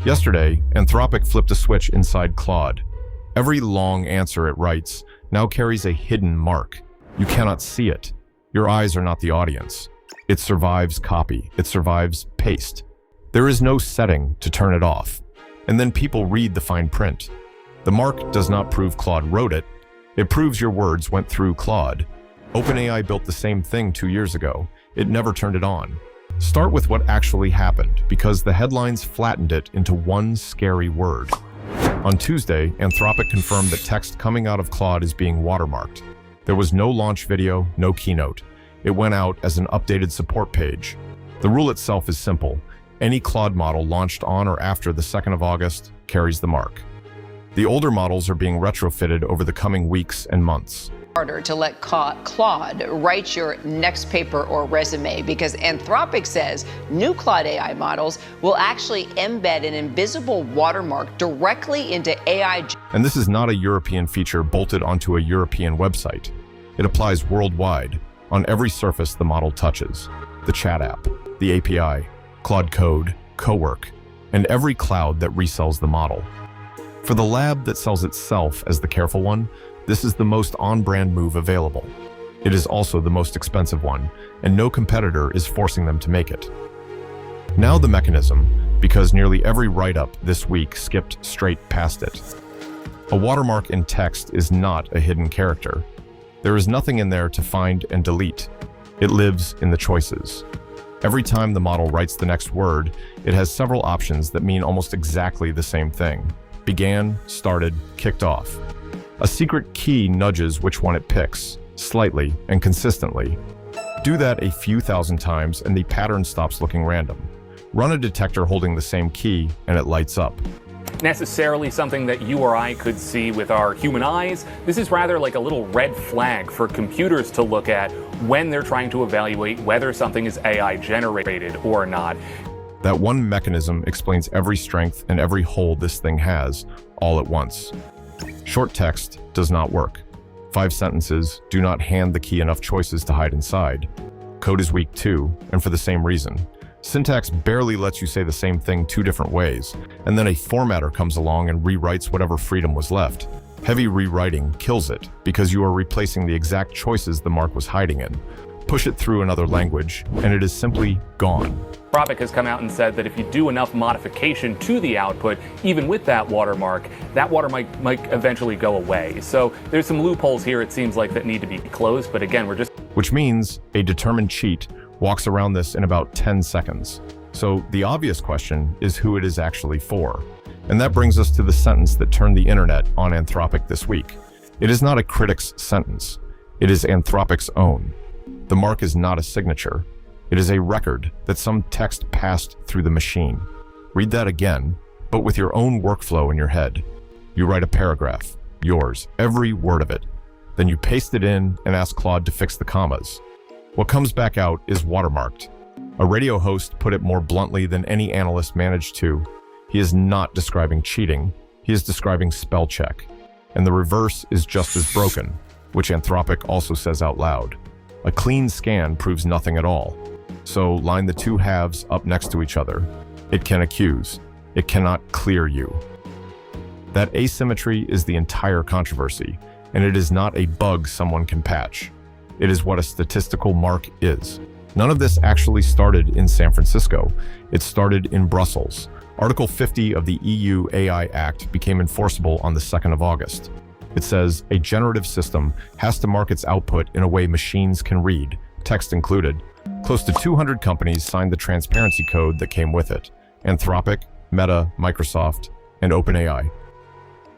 Yesterday, Anthropic flipped a switch inside Claude. Every long answer it writes now carries a hidden mark. You cannot see it. Your eyes are not the audience. It survives copy. It survives paste. There is no setting to turn it off. And then people read the fine print. The mark does not prove Claude wrote it. It proves your words went through Claude. OpenAI built the same thing 2 years ago. It never turned it on. Start with what actually happened, because the headlines flattened it into one scary word. On Tuesday, Anthropic confirmed that text coming out of Claude is being watermarked. There was no launch video, no keynote. It went out as an updated support page. The rule itself is simple. Any Claude model launched on or after the 2nd of August carries the mark. The older models are being retrofitted over the coming weeks and months. Harder to let Claude write your next paper or resume, because Anthropic says new Claude AI models will actually embed an invisible watermark directly into AI. And this is not a European feature bolted onto a European website. It applies worldwide, on every surface the model touches. The chat app, the API, Claude Code, Cowork, and every cloud that resells the model. For the lab that sells itself as the careful one, this is the most on-brand move available. It is also the most expensive one, and no competitor is forcing them to make it. Now the mechanism, because nearly every write-up this week skipped straight past it. A watermark in text is not a hidden character. There is nothing in there to find and delete. It lives in the choices. Every time the model writes the next word, it has several options that mean almost exactly the same thing. Began, started, kicked off. A secret key nudges which one it picks, slightly and consistently. Do that a few thousand times and the pattern stops looking random. Run a detector holding the same key and it lights up. Necessarily something that you or I could see with our human eyes. This is rather like a little red flag for computers to look at when they're trying to evaluate whether something is AI generated or not. That one mechanism explains every strength and every hole this thing has, all at once. Short text does not work. 5 sentences do not hand the key enough choices to hide inside. Code is weak too, and for the same reason. Syntax barely lets you say the same thing 2 different ways, and then a formatter comes along and rewrites whatever freedom was left. Heavy rewriting kills it, because you are replacing the exact choices the mark was hiding in. Push it through another language, and it is simply gone. Anthropic has come out and said that if you do enough modification to the output, even with that watermark might eventually go away. So there's some loopholes here, it seems like, that need to be closed, but again, Which means a determined cheat walks around this in about 10 seconds. So the obvious question is who it is actually for. And that brings us to the sentence that turned the internet on Anthropic this week. It is not a critic's sentence. It is Anthropic's own. The mark is not a signature. It is a record that some text passed through the machine. Read that again, but with your own workflow in your head. You write a paragraph, yours, every word of it. Then you paste it in and ask Claude to fix the commas. What comes back out is watermarked. A radio host put it more bluntly than any analyst managed to. He is not describing cheating, he is describing spell check. And the reverse is just as broken, which Anthropic also says out loud. A clean scan proves nothing at all. So line the 2 halves up next to each other. It can accuse. It cannot clear you. That asymmetry is the entire controversy, and it is not a bug someone can patch. It is what a statistical mark is. None of this actually started in San Francisco. It started in Brussels. Article 50 of the EU AI Act became enforceable on the 2nd of August. It says a generative system has to mark its output in a way machines can read, text included. Close to 200 companies signed the transparency code that came with it. Anthropic, Meta, Microsoft, and OpenAI.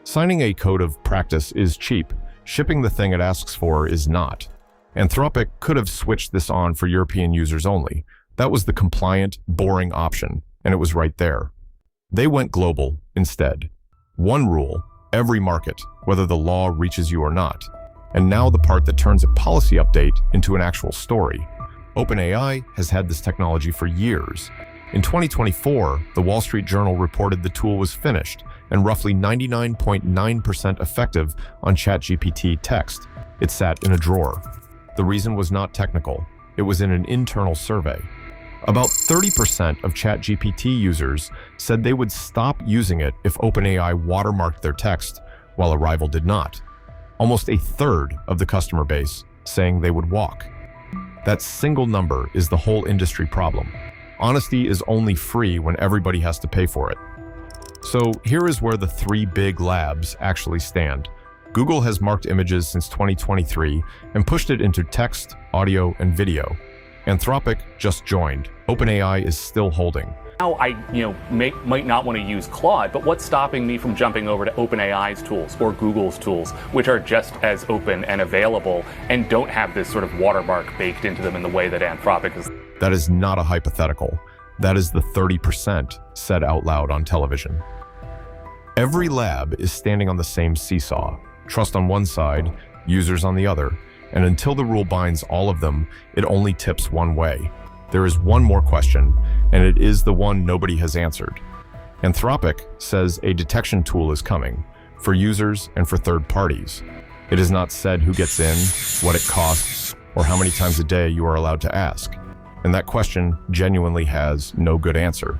Signing a code of practice is cheap. Shipping the thing it asks for is not. Anthropic could have switched this on for European users only. That was the compliant, boring option, and it was right there. They went global instead. One rule, every market, whether the law reaches you or not. And now the part that turns a policy update into an actual story. OpenAI has had this technology for years. In 2024, the Wall Street Journal reported the tool was finished and roughly 99.9% effective on ChatGPT text. It sat in a drawer. The reason was not technical. It was in an internal survey. About 30% of ChatGPT users said they would stop using it if OpenAI watermarked their text, while a rival did not. Almost a third of the customer base saying they would walk. That single number is the whole industry problem. Honesty is only free when everybody has to pay for it. So here is where the three big labs actually stand. Google has marked images since 2023 and pushed it into text, audio, and video. Anthropic just joined. OpenAI is still holding. Now I might not want to use Claude, but what's stopping me from jumping over to OpenAI's tools or Google's tools, which are just as open and available and don't have this sort of watermark baked into them in the way that Anthropic is? That is not a hypothetical. That is the 30% said out loud on television. Every lab is standing on the same seesaw. Trust on one side, users on the other. And until the rule binds all of them, it only tips one way. There is one more question, and it is the one nobody has answered. Anthropic says a detection tool is coming, for users and for third parties. It is not said who gets in, what it costs, or how many times a day you are allowed to ask. And that question genuinely has no good answer.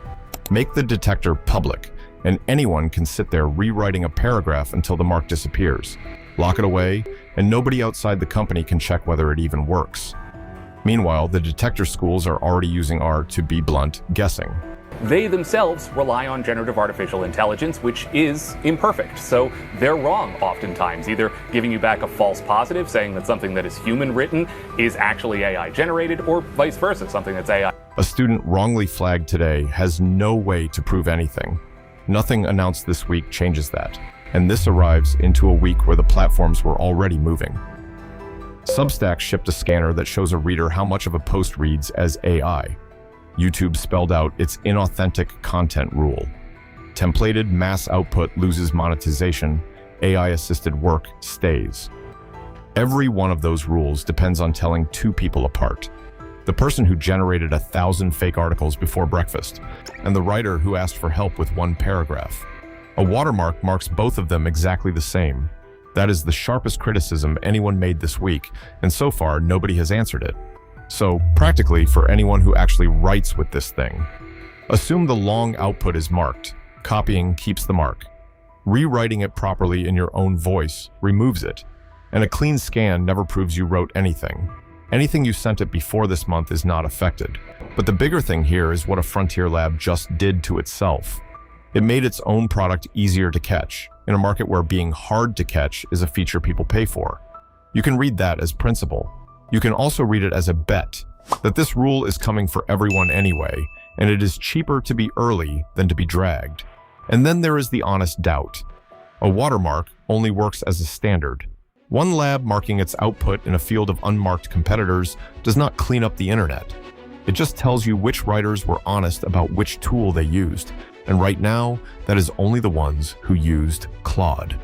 Make the detector public, and anyone can sit there rewriting a paragraph until the mark disappears. Lock it away, and nobody outside the company can check whether it even works. Meanwhile, the detector schools are already using R, to be blunt, guessing. They themselves rely on generative artificial intelligence, which is imperfect. So they're wrong oftentimes, either giving you back a false positive, saying that something that is human written is actually AI generated, or vice versa, something that's AI. A student wrongly flagged today has no way to prove anything. Nothing announced this week changes that. And this arrives into a week where the platforms were already moving. Substack shipped a scanner that shows a reader how much of a post reads as AI. YouTube spelled out its inauthentic content rule. Templated mass output loses monetization, AI-assisted work stays. Every one of those rules depends on telling two people apart. The person who generated 1,000 fake articles before breakfast, and the writer who asked for help with one paragraph. A watermark marks both of them exactly the same. That is the sharpest criticism anyone made this week, and so far nobody has answered it. So, practically, for anyone who actually writes with this thing, assume the long output is marked. Copying keeps the mark. Rewriting it properly in your own voice removes it. And a clean scan never proves you wrote anything. Anything you sent it before this month is not affected. But the bigger thing here is what a frontier lab just did to itself. It made its own product easier to catch, in a market where being hard to catch is a feature people pay for. You can read that as principle. You can also read it as a bet, that this rule is coming for everyone anyway, and it is cheaper to be early than to be dragged. And then there is the honest doubt. A watermark only works as a standard. One lab marking its output in a field of unmarked competitors does not clean up the internet. It just tells you which writers were honest about which tool they used. And right now, that is only the ones who used Claude.